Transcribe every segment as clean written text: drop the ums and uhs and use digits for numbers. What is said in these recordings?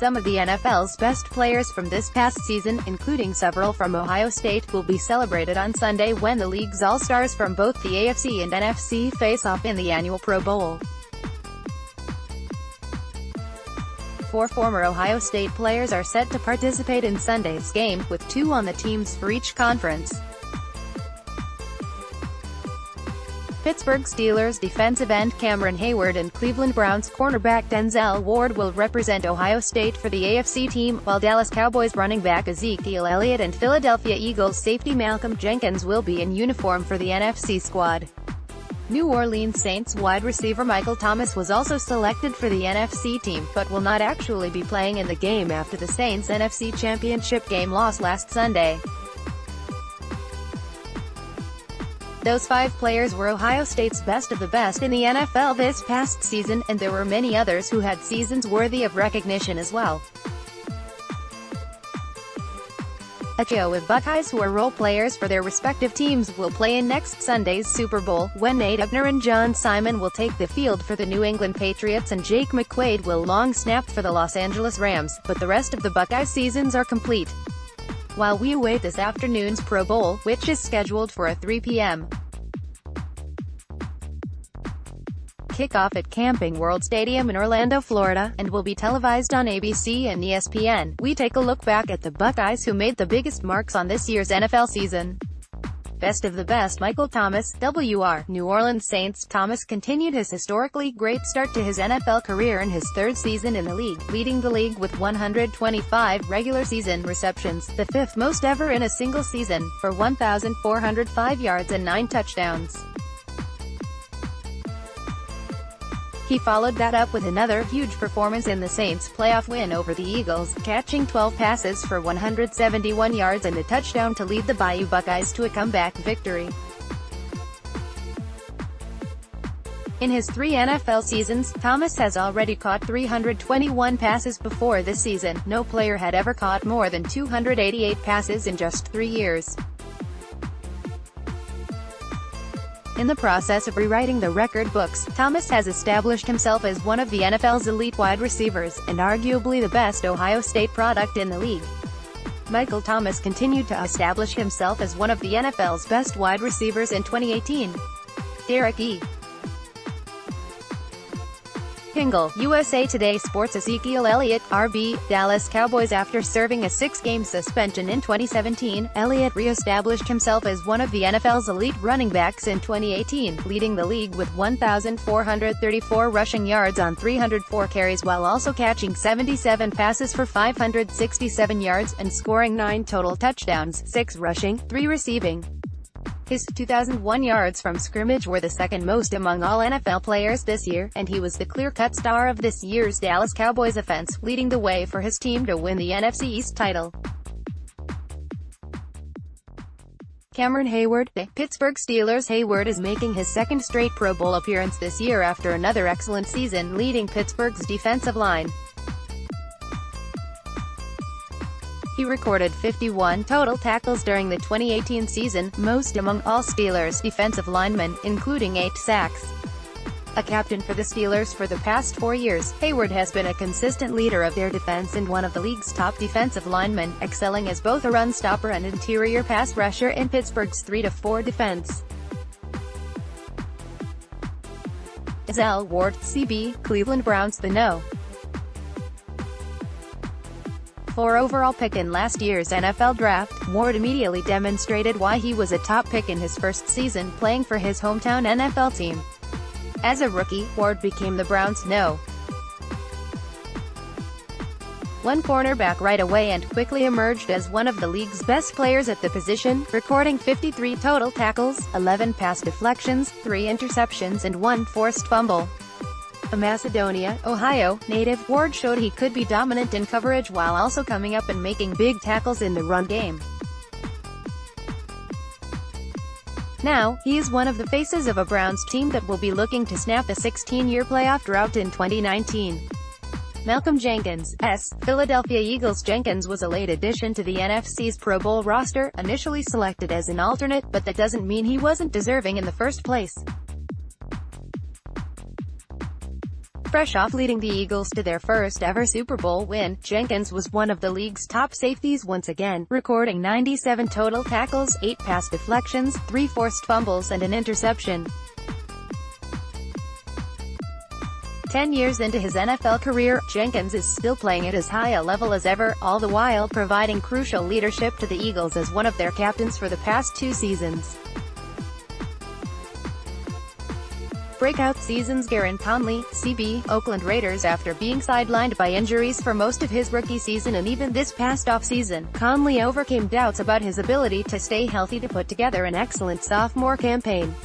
Some of the NFL's best players from this past season, including several from Ohio State, will be celebrated on Sunday when the league's all-stars from both the AFC and NFC face off in the annual Pro Bowl. 4 former Ohio State players are set to participate in Sunday's game, with 2 on the teams for each conference. Pittsburgh Steelers defensive end Cameron Heyward and Cleveland Browns cornerback Denzel Ward will represent Ohio State for the AFC team, while Dallas Cowboys running back Ezekiel and Philadelphia Eagles safety Malcolm Jenkins will be in uniform for the NFC squad. New Orleans Saints wide receiver Michael Thomas was also selected for the NFC team, but will not actually be playing in the game after the Saints' NFC Championship game loss last Sunday. Those 5 players were Ohio State's best of the best in the NFL this past season, and there were many others who had seasons worthy of recognition as well. A trio of Buckeyes who are role players for their respective teams will play in next Sunday's Super Bowl, when Nate Ebner and John Simon will take the field for the New England Patriots and Jake McQuaid will long snap for the Los Angeles Rams, but the rest of the Buckeye seasons are complete. While we await this afternoon's Pro Bowl, which is scheduled for a 3 p.m. kickoff at Camping World Stadium in Orlando, Florida, and will be televised on ABC and ESPN, we take a look back at the Buckeyes who made the biggest marks on this year's NFL season. Best of the best Michael Thomas, WR, New Orleans Saints. Thomas continued his historically great start to his NFL career in his 3rd season in the league, leading the league with 125 regular season receptions, the 5th most ever in a single season, for 1,405 yards and 9 touchdowns. He followed that up with another huge performance in the Saints' playoff win over the Eagles, catching 12 passes for 171 yards and a touchdown to lead the Bayou Buckeyes to a comeback victory. In his 3 NFL seasons, Thomas has already caught 321 passes before this season. No player had ever caught more than 288 passes in just 3 years. In the process of rewriting the record books, Thomas has established himself as one of the NFL's elite wide receivers, and arguably the best Ohio State product in the league. Michael Thomas continued to establish himself as one of the NFL's best wide receivers in 2018. Derek E. Pingle, USA Today Sports. Ezekiel Elliott, RB, Dallas Cowboys. After serving a 6-game suspension in 2017, Elliott re-established himself as one of the NFL's elite running backs in 2018, leading the league with 1,434 rushing yards on 304 carries while also catching 77 passes for 567 yards, and scoring 9 total touchdowns, 6 rushing, 3 receiving. His 2,001 yards from scrimmage were the 2nd most among all NFL players this year, and he was the clear-cut star of this year's Dallas Cowboys offense, leading the way for his team to win the NFC East title. Cameron Heyward, the Pittsburgh Steelers. Heyward is making his 2nd straight Pro Bowl appearance this year after another excellent season leading Pittsburgh's defensive line. He recorded 51 total tackles during the 2018 season, most among all Steelers defensive linemen, including 8 sacks. A captain for the Steelers for the past 4 years, Heyward has been a consistent leader of their defense and one of the league's top defensive linemen, excelling as both a run stopper and interior pass rusher in Pittsburgh's 3-4 defense. Denzel Ward, CB, Cleveland Browns. The No. 4 overall pick in last year's NFL Draft, Ward immediately demonstrated why he was a top pick in his first season playing for his hometown NFL team. As a rookie, Ward became the Browns' No. 1 cornerback right away and quickly emerged as one of the league's best players at the position, recording 53 total tackles, 11 pass deflections, 3 interceptions and 1 forced fumble. A Macedonia, Ohio native, Ward showed he could be dominant in coverage while also coming up and making big tackles in the run game. Now, he is one of the faces of a Browns team that will be looking to snap a 16-year playoff drought in 2019. Malcolm Jenkins, Philadelphia Eagles. Jenkins was a late addition to the NFC's Pro Bowl roster, initially selected as an alternate, but that doesn't mean he wasn't deserving in the first place. Fresh off leading the Eagles to their first ever Super Bowl win, Jenkins was one of the league's top safeties once again, recording 97 total tackles, 8 pass deflections, 3 forced fumbles and an interception. 10 years into his NFL career, Jenkins is still playing at as high a level as ever, all the while providing crucial leadership to the Eagles as one of their captains for the past 2 seasons. Breakout seasons. Garon Conley, CB, Oakland Raiders. After being sidelined by injuries for most of his rookie season and even this past offseason, Conley overcame doubts about his ability to stay healthy to put together an excellent sophomore campaign.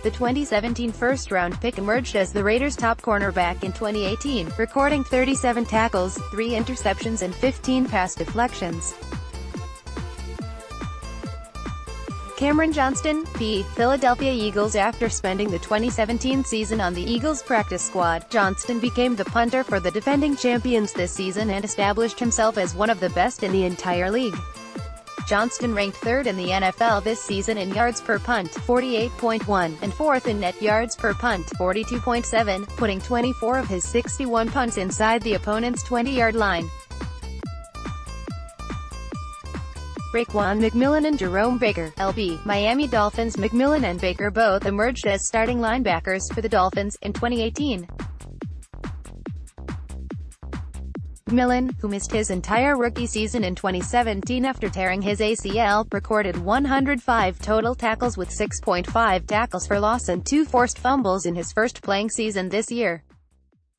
The 2017 first-round pick emerged as the Raiders' top cornerback in 2018, recording 37 tackles, 3 interceptions and 15 pass deflections. Cameron Johnston, P. Philadelphia Eagles. After spending the 2017 season on the Eagles practice squad, Johnston became the punter for the defending champions this season and established himself as one of the best in the entire league. Johnston ranked 3rd in the NFL this season in yards per punt, 48.1, and 4th in net yards per punt, 42.7, putting 24 of his 61 punts inside the opponent's 20-yard line. Raekwon McMillan and Jerome Baker, LB, Miami Dolphins. McMillan and Baker both emerged as starting linebackers for the Dolphins in 2018. McMillan, who missed his entire rookie season in 2017 after tearing his ACL, recorded 105 total tackles with 6.5 tackles for loss and 2 forced fumbles in his first playing season this year.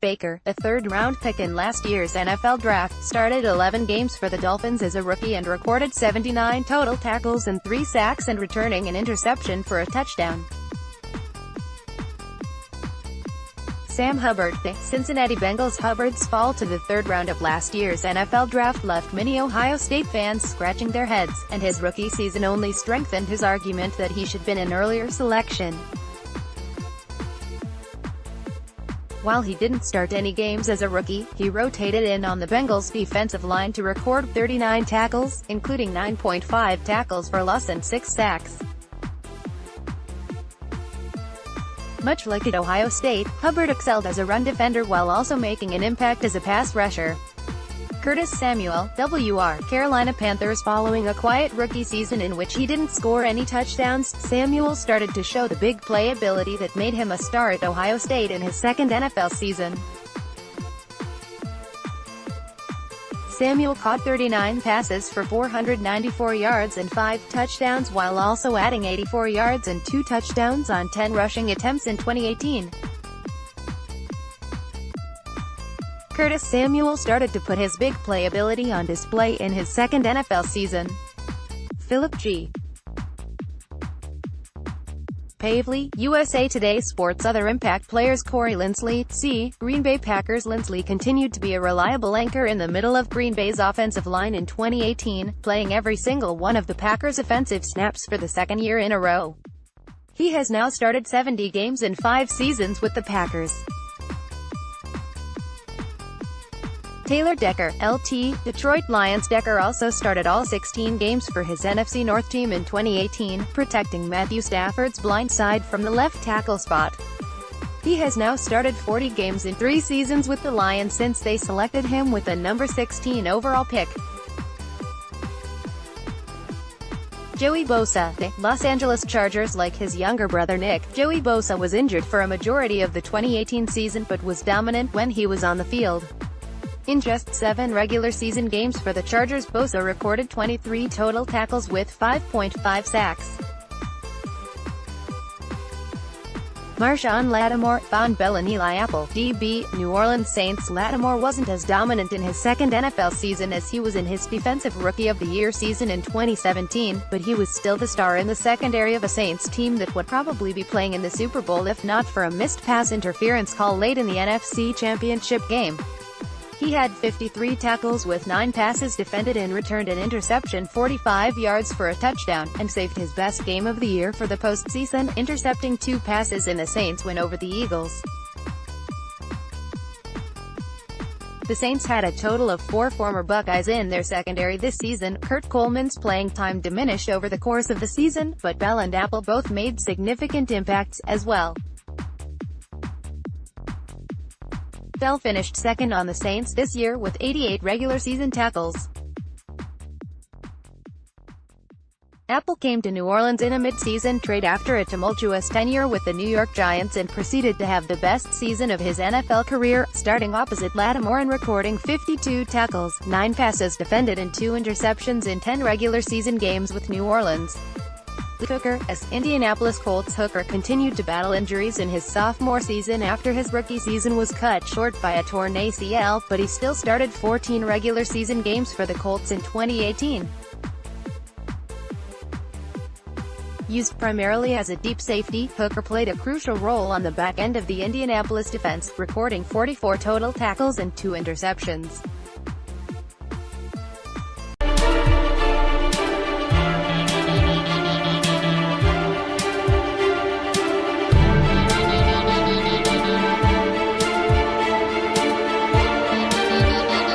Baker, a third-round pick in last year's NFL draft, started 11 games for the Dolphins as a rookie and recorded 79 total tackles and 3 sacks and returning an interception for a touchdown. Sam Hubbard, the Cincinnati Bengals. Hubbard's fall to the 3rd round of last year's NFL draft left many Ohio State fans scratching their heads, and his rookie season only strengthened his argument that he should have been an earlier selection. While he didn't start any games as a rookie, he rotated in on the Bengals' defensive line to record 39 tackles, including 9.5 tackles for loss and 6 sacks. Much like at Ohio State, Hubbard excelled as a run defender while also making an impact as a pass rusher. Curtis Samuel, WR, Carolina Panthers. Following a quiet rookie season in which he didn't score any touchdowns, Samuel started to show the big play ability that made him a star at Ohio State in his 2nd NFL season. Samuel caught 39 passes for 494 yards and 5 touchdowns while also adding 84 yards and 2 touchdowns on 10 rushing attempts in 2018. Curtis Samuel started to put his big play ability on display in his 2nd NFL season. Philip G. Pavley, USA Today Sports. Other impact players. Corey Linsley, C. Green Bay Packers. Linsley continued to be a reliable anchor in the middle of Green Bay's offensive line in 2018, playing every single one of the Packers' offensive snaps for the 2nd year in a row. He has now started 70 games in 5 seasons with the Packers. Taylor Decker, LT, Detroit Lions. Decker also started all 16 games for his NFC North team in 2018, protecting Matthew Stafford's blind side from the left tackle spot. He has now started 40 games in 3 seasons with the Lions since they selected him with the number 16 overall pick. Joey Bosa, the Los Angeles Chargers. Like his younger brother Nick, Joey Bosa was injured for a majority of the 2018 season but was dominant when he was on the field. In just 7 regular season games for the Chargers, Bosa recorded 23 total tackles with 5.5 sacks. Marshawn Lattimore, Von Bell and Eli Apple, DB, New Orleans Saints. Lattimore wasn't as dominant in his 2nd NFL season as he was in his defensive Rookie of the Year season in 2017, but he was still the star in the secondary of a Saints team that would probably be playing in the Super Bowl if not for a missed pass interference call late in the NFC Championship game. He had 53 tackles with 9 passes defended and returned an interception 45 yards for a touchdown, and saved his best game of the year for the postseason, intercepting 2 passes in the Saints' win over the Eagles. The Saints had a total of 4 former Buckeyes in their secondary this season. Kurt Coleman's playing time diminished over the course of the season, but Bell and Apple both made significant impacts as well. Bell finished second on the Saints this year with 88 regular season tackles. Apple came to New Orleans in a mid-season trade after a tumultuous tenure with the New York Giants and proceeded to have the best season of his NFL career, starting opposite Lattimore and recording 52 tackles, 9 passes defended and 2 interceptions in 10 regular season games with New Orleans. Hooker, as Indianapolis Colts hooker continued to battle injuries in his sophomore season after his rookie season was cut short by a torn ACL, but he still started 14 regular season games for the Colts in 2018. Used primarily as a deep safety, Hooker played a crucial role on the back end of the Indianapolis defense, recording 44 total tackles and 2 interceptions.